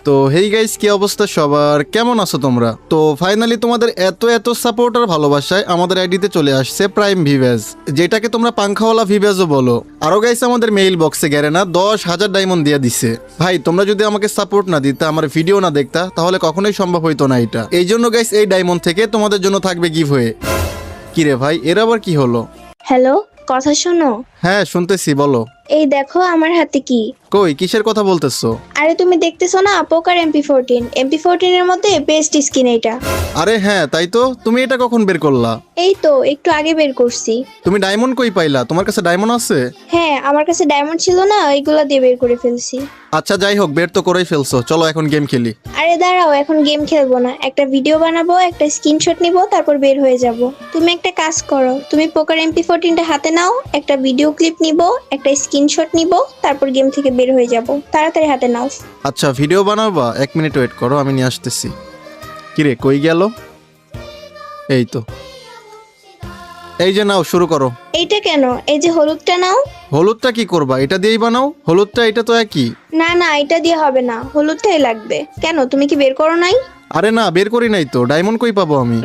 তো hey guys, কি অবস্থা সবার, কেমন আছো তোমরা? তো ফাইনালি তোমাদের এত এত সাপোর্ট আর ভালোবাসায় আমাদের আইডিতে চলে আসছে প্রাইম ভিভ্যাজ, যেটাকে তোমরা পাংখাওয়ালা ভিভ্যাজও বলো। আরো গাইস আমাদের মেইল বক্সে গেরে না 10,000 ডায়মন্ড দিয়ে দিছে। ভাই তোমরা যদি আমাকে সাপোর্ট না দিতা, আমার ভিডিও না দেখতা, তাহলে কখনোই সম্ভব হইতো না এটা। এই জন্য গাইস এই ডায়মন্ড থেকে তোমাদের জন্য থাকবে গিভওয়ে। কিরে ভাই, এর আবার কি হলো? হ্যালো, কথা শোনো। হ্যাঁ শুনতেছি, বলো। এই দেখো আমার হাতে কি। কই, কিসের কথা বলতেছো? আরে তুমি দেখতেছো না, পোকার MP14 এর মধ্যে বেস্ট স্কিন এইটা। আরে হ্যাঁ তাই তো, তুমি এটা কখন বের করলা? এই তো একটু আগে বের করছি। তুমি ডায়মন্ড কই পাইলা? তোমার কাছে ডায়মন্ড আছে? হ্যাঁ, আমার কাছে ডায়মন্ড ছিল না, ওইগুলা দিয়ে বের করে ফেলছি। আচ্ছা যাই হোক, বের তো করেই ফেলছো, চলো এখন গেম খেলি। আরে দাঁড়াও, এখন গেম খেলবো না, একটা ভিডিও বানাবো, একটা স্ক্রিনশট নিব, তারপর বের হয়ে যাব। তুমি একটা কাজ করো, তুমি পোকার MP14টা হাতে নাও, একটা ভিডিও ক্লিপ নিব, একটা স্ক্রিনশট নিব, তারপর গেম থেকে বের হয়ে যাব। তাড়াতাড়ি হাতে নাও। আচ্ছা ভিডিও বানাবা, 1 মিনিট ওয়েট করো, আমি নিয়ে আসতেছি। কিরে কই গেল? এই তো, এই যে নাও, শুরু করো। এইটা কেন? এই যে হলুদটা নাও। হলুদটা কি করবা? এটা দিয়েই বানাও। হলুদটা এটা তো একই। না না, এটা দিয়ে হবে না, হলুদটাই লাগবে। কেন, তুমি কি বের করো নাই? আরে না, বের করি নাই তো, ডায়মন্ড কই পাবো আমি?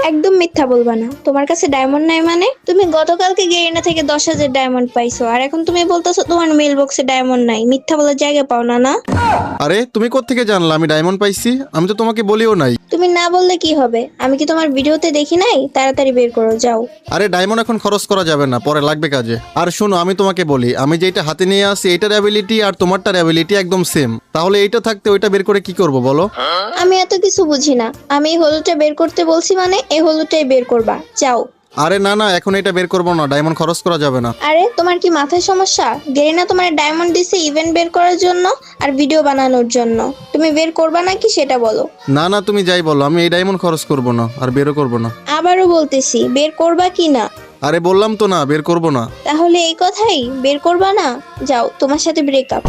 একদম মিথ্যা বলবা না, তোমার কাছে ডায়মন্ড নাই মানে? তুমি গতকালকে গেরিনা থেকে 10,000 ডায়মন্ড পাইছো, আর এখন তুমি বলতেছো তোমার মেল বক্সে ডায়মন্ড নাই। মিথ্যা বলার জায়গা পাও না না? আরে তুমি কোত্থেকে জানলা আমি ডায়মন্ড পাইছি? আমি তো তোমাকে বলিও নাই। তুমি না বললে কি হবে? আমি কি তোমার ভিডিওতে দেখি নাই? তাড়াতাড়ি বের করো, যাও। আরে ডায়মন্ড এখন খরচ করা যাবে না, পরে লাগবে কাজে। আর শোনো, আমি তোমাকে বলি, আমি যেটা হাতে নিয়ে আসি এটার অ্যাবিলিটি আর তোমারটার অ্যাবিলিটি একদম সেম। তাহলে এইটা থাকতে ওইটা বের করে কি করব বলো? আমি এত কিছু বুঝি না, আমি এই হলুদটা বের করতে বলছি মানে এই হলুদটাই বের করবা, যাও। আরে না না, এখন এটা বের করবো না, ডায়মন্ড খরচ করা যাবে না। আরে তোমার কি মাথায় সমস্যা? গেরিনা তোমার ডায়মন্ড দিছে ইভেন্ট বের করার জন্য আর ভিডিও বানানোর জন্য। তুমি বের করবা নাকি সেটা বলো। না না, তুমি যাই বলো, আমি এই ডায়মন্ড খরচ করব না, আর বেরও করব না। আবারও বলতেছি, বের করবা কি না? আরে বললাম তো না, বের করব না। তাহলে এই কথাই, বের করবা না? যাও, তোমার সাথে ব্রেকআপ।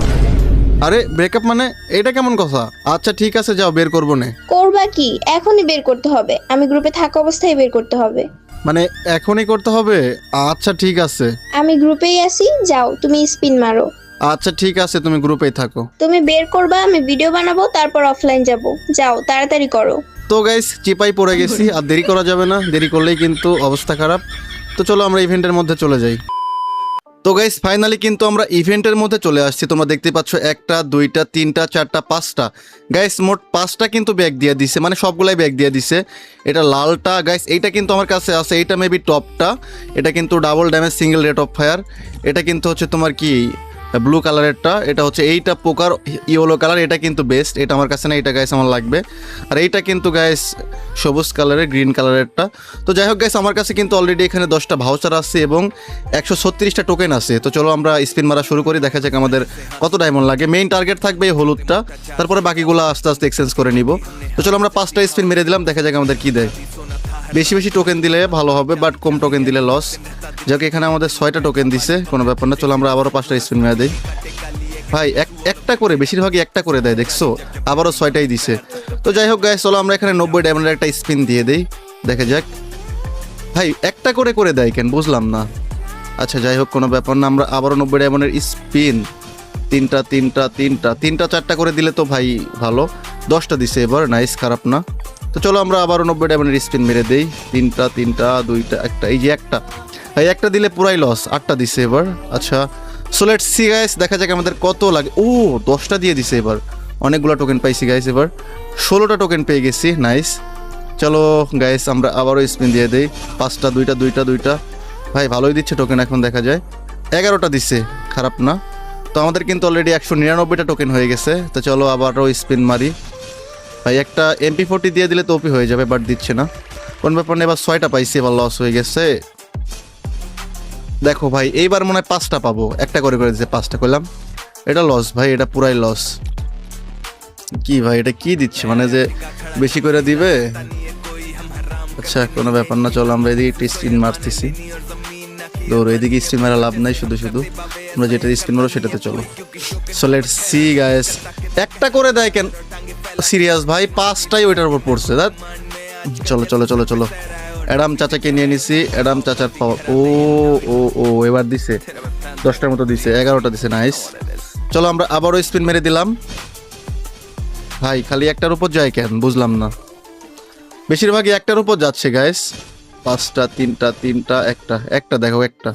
আরে ব্রেকআপ মানে? এটা কেমন কথা? আচ্ছা ঠিক আছে, যাও, বের করবো না। করবা কি? এখনই বের করতে হবে, আমি গ্রুপে থাকা অবস্থায় বের করতে হবে। মানে এখনই করতে হবে? আচ্ছা ঠিক আছে। আমি গ্রুপেই আছি, যাও তুমি স্পিন মারো। আচ্ছা ঠিক আছে, তুমি গ্রুপেই থাকো। তুমি বের করবা, আমি ভিডিও বানাবো, তারপর অফলাইন যাব। যাও তাড়াতাড়ি করো। তো গাইস, চিপাই পড়ে গেছি, আর দেরি করা যাবে না, দেরি করলেই কিন্তু অবস্থা খারাপ। তো চলো আমরা ইভেন্টের মধ্যে চলে যাই। তো গাইস ফাইনালি কিন্তু আমরা ইভেন্টের মধ্যে চলে আসছি। তোমরা দেখতে পাচ্ছ 1টা 2টা 3টা 4টা 5টা গাইস, মোট 5টা কিন্তু ব্যাগ দিয়ে দিছে, মানে সবগুলাই ব্যাগ দিয়ে দিছে। এটা লালটা গাইস, এইটা কিন্তু আমার কাছে আছে, এইটা মেবি টপটা। এটা কিন্তু double damage single rate of fire. এটা কিন্তু হচ্ছে তোমার কি ব্লু কালারেরটা, এটা হচ্ছে এইটা পোকার ইয়েলো কালার, এটা কিন্তু বেস্ট, এটা আমার কাছে না, এটা গাইস আমার লাগবে। আর এইটা কিন্তু গাইস সবুজ কালারের, গ্রিন কালারেরটা। তো যাই হোক গাইস, আমার কাছে কিন্তু অলরেডি এখানে 10টা ভাউচার আছে এবং 136টা টোকেন আছে। তো চলো আমরা স্পিন মারা শুরু করি, দেখা যাক আমাদের কত ডায়মন্ড লাগে। মেইন টার্গেট থাকবে এই হলুদটা, তারপরে বাকিগুলো আস্তে আস্তে এক্সচেঞ্জ করে নিব। তো চলো আমরা 5টা স্পিন মেরে দিলাম, দেখা যাক আমাদের কি দেয়। বেশি বেশি টোকেন দিলে ভালো হবে, বাট কম টোকেন দিলে লস। যাকে এখানে আমাদের 6টা টোকেন দিছে, কোনো ব্যাপার না। চলো আমরা আবারও 5টা স্পিন মেরে দিই। ভাই একটা করে, বেশিরভাগই একটা করে দেয়, দেখছো? আবারও 6টাই দিছে। তো যাই হোক গাইস, চলো আমরা এখানে 90 ডায়মন্ডের একটা স্পিন দিয়ে দেই, দেখা যাক। ভাই একটা করে করে দেয় কেন, বুঝলাম না। আচ্ছা যাই হোক, কোনো ব্যাপার না, আমরা আবারও 90 ডায়মন্ডের স্পিন। 3টা 4টা করে দিলে তো ভাই ভালো। 10টা দিছে এবার, নাইস, খারাপ না। তো চলো আমরা আবারও 90 ডায়মন্ডের স্পিন মেরে দেই। 3টা 2টা 1টা, এই যে একটা। ভাই একটা দিলে পুরাই লস, 8টা দিছে এবার। আচ্ছা সো লেটস সি গাইস, দেখা যাক আমাদের কত লাগে। ও 10টা দিয়ে দিছে এবার, অনেকগুলো টোকেন পাইছি গাইস, এবার 16টা টোকেন পেয়ে গেছি, নাইস। চলো গাইস আমরা আবারও স্পিন দিয়ে দেই। 5টা 2টা ভাই ভালোই দিচ্ছে টোকেন, এখন দেখা যায় 11টা দিচ্ছে, খারাপ না। তো আমাদের কিন্তু অলরেডি 199টা টোকেন হয়ে গেছে। তো চলো আবারও স্পিন মারি। ভাই একটা MP40 দিয়ে দিলে তো ওপি হয়ে যাবে, বাট দিচ্ছে না, কোন ব্যাপার না। এবার 6টা পাইছি, এবার লস হয়ে গেছে। দেখো ভাই এইবার মনে হয় 5টা পাবো, একটা করে করে দিচ্ছে, 5টা করলাম, এটা লস ভাই, এটা পুরাই লস। কি ভাই এটা কি দিচ্ছে, মানে যে বেশি করে দিবে? আচ্ছা কোনো ব্যাপার না, চলো আমরা এদিকে স্পিন মারতেছি। দৌড়, এদিকে স্পিন মারা লাভ নাই, শুধু শুধু আমরা যেটা স্পিন মারো সেটাতে চলো। সো লেটস সি গাইস, একটা করে দেয় কেন? সিরিয়াস ভাই, 5টাই ওইটার উপর পড়ছে। চলো চলো চলো চলো, অ্যাডাম চাচাকে নিয়ে নিছি, অ্যাডাম চাচার পাওয়ার। ও ও ও এবার দিছে 10টার মতো দিছে, 11টা দিছে, নাইস। চলো আমরা আবারও স্পিন মেরে দিলাম। ভাই খালি একটার উপর যায় কেন বুঝলাম না, বেশিরভাগই একটার উপর যাচ্ছে গাইস। 5টা 3টা 3টা একটা দেখো একটা,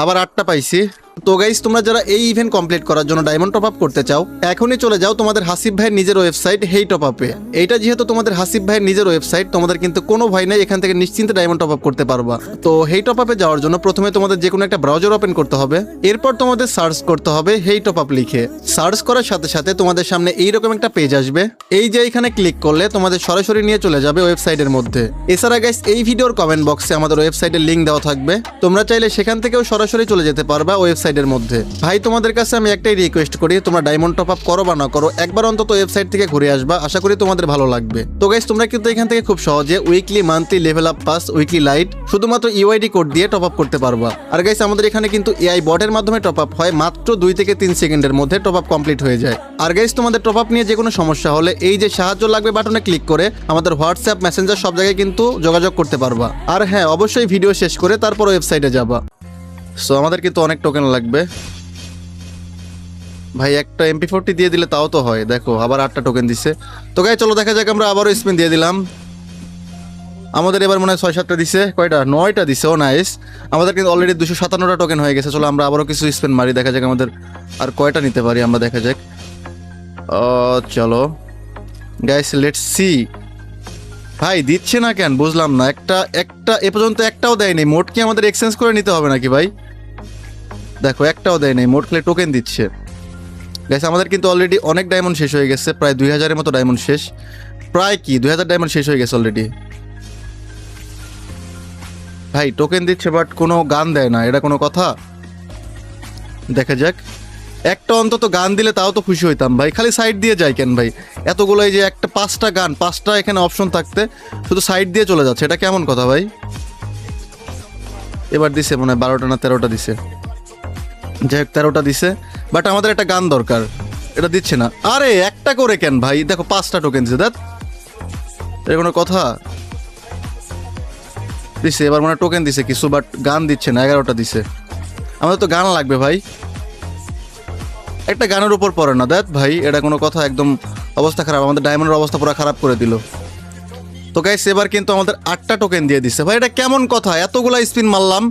আবার 8টা পাইছি। তো গাইস তোমরা যারা এই ইভেন্ট কমপ্লিট করার জন্য ডায়মন্ড টপ আপ করতে চাও, এখনই চলে যাও তোমাদের হাসিব ভাইয়ের নিজের ওয়েবসাইট হেই টপ আপে। এইটা যেহেতু তোমাদের হাসিব ভাইয়ের নিজের ওয়েবসাইট, তোমাদের কিন্তু কোনো ভয় নেই, এখান থেকে নিশ্চিন্তে ডায়মন্ড টপ আপ করতে পারবা। তো হেই টপ আপে যাওয়ার জন্য প্রথমে তোমাদের যে কোনো একটা ব্রাউজার ওপেন করতে হবে, এরপর তোমাদের সার্চ করতে হবে হেই টপ আপ লিখে। সার্চ করার সাথে সাথে তোমাদের সামনে এইরকম একটা পেজ আসবে, এই যে এখানে ক্লিক করলে তোমাদের সরাসরি নিয়ে চলে যাবে ওয়েবসাইটের মধ্যে। এছাড়া গাইস এই ভিডিওর কমেন্ট বক্সে আমাদের ওয়েবসাইটের লিংক দেওয়া থাকবে, তোমরা চাইলে সেখান থেকেও সরাসরি চলে যেতে পারবা ওয়েবসাইটের মধ্যে। ভাই তোমাদের কাছে আমি একটাই রিকোয়েস্ট করি, তোমরা ডায়মন্ড টপ আপ করো বা না করো, একবার অন্তত ওয়েবসাইট থেকে ঘুরে আসবা, আশা করি তোমাদের ভালো লাগবে। তো গাইস তোমরা কিন্তু এখান থেকে খুব সহজে weekly, monthly, level up pass, weekly light শুধুমাত্র ইউআইডি কোড দিয়ে টপ আপ করতে পারবা। আর গাইস আমাদের এখানে কিন্তু এআই বটের মাধ্যমে টপ আপ হয়, মাত্র 2 থেকে 3 সেকেন্ডের মধ্যে টপ আপ কমপ্লিট হয়ে যায়। আর গাইস তোমাদের টপ আপ নিয়ে যে কোনো সমস্যা হলে এই যে সাহায্য লাগবে বাটনে ক্লিক করে আমাদের হোয়াটসঅ্যাপ, মেসেঞ্জার সব জায়গায় কিন্তু যোগাযোগ করতে পারবা। আর হ্যাঁ, অবশ্যই ভিডিও শেষ করে তারপর ওয়েবসাইটে যাবা। সো আমাদের কিন্তু অনেক টোকেন লাগবে ভাই, একটা MP40 দিয়ে দিলে তাও তো হয়। দেখো আবার 8টা টোকেন দিছে। তো গাই চলো দেখা যাক, আমরা আবারও স্পিন দিয়ে দিলাম। আমাদের এবার মনে হয় 6-7টা দিছে, কয়টা 9টা দিছে। ও নাইস, আমাদের কিন্তু অলরেডি 257টা টোকেন হয়ে গেছে। চলো আমরা আবারও কিছু স্পিন মারি, দেখা যাক আমাদের আর কয়টা নিতে পারি আমরা, দেখা যাক। চলো গাইস লেটস সি। ভাই দিচ্ছে না কেন বুঝলাম না, একটা এ পর্যন্ত একটাও দেয়নি। মোট কি আমাদের এক্সচেঞ্জ করে নিতে হবে নাকি ভাই? দেখো একটাও দেয় নাই, মোট খালি টোকেন দিচ্ছে। গাইস আমাদের কিন্তু অলরেডি অনেক ডায়মন্ড শেষ হয়ে গেছে, প্রায় 2000-এর মতো ডায়মন্ড শেষ। প্রায় কি 2000 ডায়মন্ড শেষ হয়ে গেছে অলরেডি। ভাই টোকেন দিচ্ছে বাট কোনো গান দেয় না, এটা কোনো কথা? দেখা যাক, একটা অন্তত গান দিলে তাও তো খুশি হইতাম ভাই। খালি সাইড দিয়ে যায় কেন ভাই? এতগুলো এই যে একটা 5টা গান, 5টা এখানে অপশন থাকতে শুধু সাইড দিয়ে চলে যাচ্ছে, এটা কেমন কথা ভাই? এবার দিছে মনে হয় 12টা না 13টা দিছে, যাই হোক 13টা দিছে। বাট আমাদের একটা গান দরকার, এটা দিচ্ছে না। আরে একটা করে কেন ভাই? দেখো 5টা টোকেন দিছে, দেখ এটা কোনো কথা? দিছে এবার মনে টোকেন দিছে কিছু, বাট গান দিচ্ছে না। 11টা দিছে, আমাদের তো গান লাগবে ভাই। একটা গানের উপর পড়ে না, দেখ ভাই এটা কোনো কথা? একদম অবস্থা খারাপ, আমাদের ডায়মন্ডের অবস্থা পুরো খারাপ করে দিল। তো গাইস এবার কিন্তু আমাদের 8টা টোকেন দিয়ে দিচ্ছে ভাই, এটা কেমন কথা? এতগুলা স্পিন মারলাম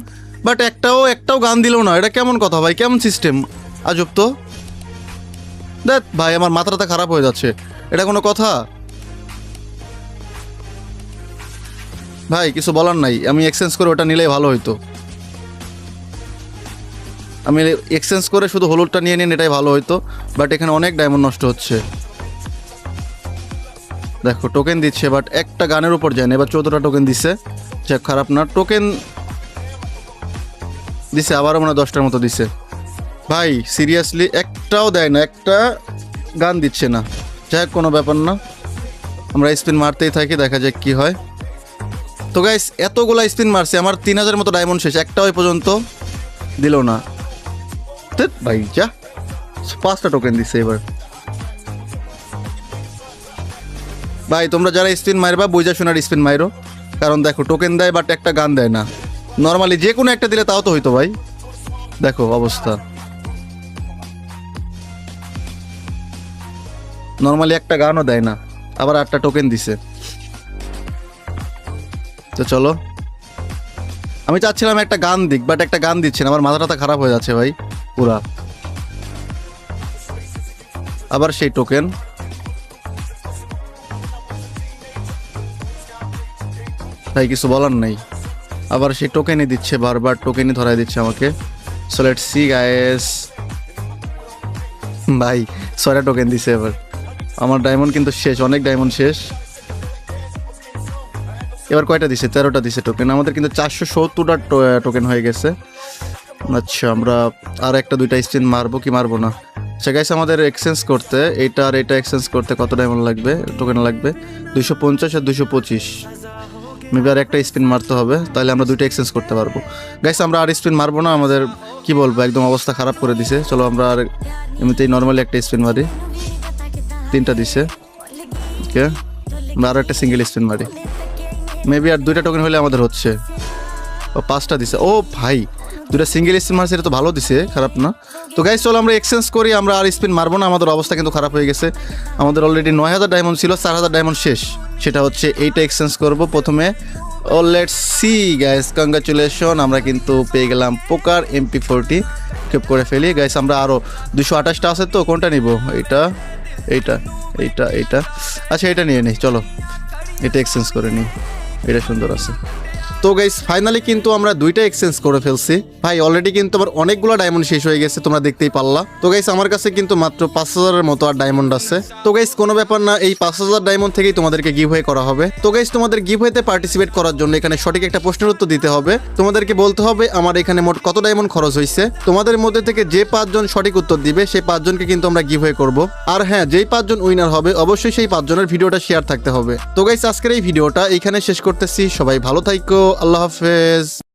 বাট একটাও গান দিল না, এটা কেমন কথা ভাই? কেমন সিস্টেম, আজব তো। দেখ ভাই আমার মাথাটা খারাপ হয়ে যাচ্ছে, এটা কোনো কথা ভাই? কিছু বলার নাই, আমি এক্সচেঞ্জ করে ওটা নিলেই ভালো হইতো। আমি এক্সচেঞ্জ করে শুধু হলুদটা নিয়ে নিন, এটাই ভালো হইতো। বাট এখানে অনেক ডায়মন্ড নষ্ট হচ্ছে। দেখো টোকেন দিচ্ছে বাট একটা গানের উপর যায় না। এবার 14টা টোকেন দিচ্ছে, যাক খারাপ না। টোকেন দিছে আবারও মনে হয় 10টার মতো দিছে। ভাই সিরিয়াসলি একটাও দেয় না, একটা গান দিচ্ছে না। যাই হোক কোনো ব্যাপার না, আমরা স্পিন মারতেই থাকি, দেখা যাক কি হয়। তো গাইস এতগুলা স্পিন মারছে, আমার 3000 মতো ডায়মন্ড শেষ, একটাও এই পর্যন্ত দিল না। ভাই যা 5টা টোকেন দিচ্ছে এবার। ভাই তোমরা যারা স্পিন মারবা বুঝা শোনার স্পিন মাইরো, কারণ দেখো টোকেন দেয় বাট একটা গান দেয় না। নর্মালি যে কোনো একটা দিলে তাও তো হইতো ভাই। দেখো অবস্থা, নর্মালি একটা গানও দেয় না, আবার 8টা টোকেন দিছে। তো চলো, আমি চাচ্ছিলাম একটা গান দিক বাট একটা গান দিচ্ছে না, আমার মাথাটা খারাপ হয়ে যাচ্ছে ভাই পুরা। আবার সেই টোকেন, ভাই কিছু বলার নেই। আবার সেই টোকেনই দিচ্ছে, বারবার টোকেনই ধরাই দিচ্ছে আমাকে। So let's see guys. ভাই 6টা টোকেন দিছে এবার, আমার ডায়মন্ড কিন্তু শেষ, অনেক ডায়মন্ড শেষ। এবার কয়টা দিছে? 13টা দিছে টোকেন। আমাদের কিন্তু 470টা টোকেন হয়ে গেছে। আচ্ছা আমরা আর একটা 2টা স্পিন মারবো কি মারবো না? আচ্ছা গাইস আমাদের এক্সচেঞ্জ করতে এইটা আর এটা এক্সচেঞ্জ করতে কত ডায়মন্ড লাগবে, টোকেন লাগবে 250 আর 225। মেবি আর একটা স্পিন মারতে হবে, তাহলে আমরা 2টা এক্সচেঞ্জ করতে পারবো। গাইস আমরা আর স্পিন মারবো না, আমাদের কি বলবো একদম অবস্থা খারাপ করে দিছে। চলো আমরা আর এমনিতেই নর্মালি একটা স্পিন মারি। 3টা দিছে, ওকে আমরা আরও একটা সিঙ্গেল স্পিন মারি। মেবি আর 2টা টোকেন হলে আমাদের হচ্ছে। ও 5টা দিছে, ও ভাই 2টা সিঙ্গেল স্পিন মারছে, এটা তো ভালো দিছে, খারাপ না। তো গাইস চলো আমরা এক্সচেঞ্জ করি, আমরা আর স্পিন মারবো না, আমাদের অবস্থা কিন্তু খারাপ হয়ে গেছে। আমাদের অলরেডি 9000 ডায়মন্ড ছিল, 4000 ডায়মন্ড শেষ। সেটা হচ্ছে এইটা এক্সচেঞ্জ করব প্রথমে। ও লেটস সি গাইস, কংগ্রাচুলেশন, আমরা কিন্তু পেয়ে গেলাম পোকার MP40। কেপ করে ফেলি গাইস, আমরা আরও 228টা আছে, তো কোনটা নিব? এইটা এইটা এইটা এইটা, আচ্ছা এটা নিয়ে নিই, চলো এটা এক্সচেঞ্জ করে নিই, এটা সুন্দর আছে। তো গাইস ফাইনালি কিন্তু আমরা দুইটা এক্সচেঞ্জ করে ফেলছি ভাই। অলরেডি কিন্তু আমার অনেকগুলো ডায়মন্ড শেষ হয়ে গেছে, তোমরা দেখতেই পারলা। তো গাইস আমার কাছে কিন্তু মাত্র 5000-এর মতো আর ডায়মন্ড আছে। তো গাইস কোনো ব্যাপার না, এই 5000 ডায়মন্ড থেকেই তোমাদেরকে গিভওয়ে করা হবে। তো গাইস তোমাদের গিভওয়েতে পার্টিসিপেট করার জন্য এখানে সঠিক একটা প্রশ্নের উত্তর দিতে হবে। তোমাদেরকে বলতে হবে আমার এখানে মোট কত ডায়মন্ড খরচ হয়েছে। তোমাদের মধ্যে থেকে যে 5 জন সঠিক উত্তর দিবে সেই 5 জনকে কিন্তু আমরা গিভওয়ে করব। আর হ্যাঁ, যেই 5 জন উইনার হবে অবশ্যই সেই 5 জনের ভিডিওটা শেয়ার থাকতে হবে। তো গাইস আজকের এই ভিডিওটা এইখানে শেষ করতেছি, সবাই ভালো থাইকো, আল্লাহ হাফেজ।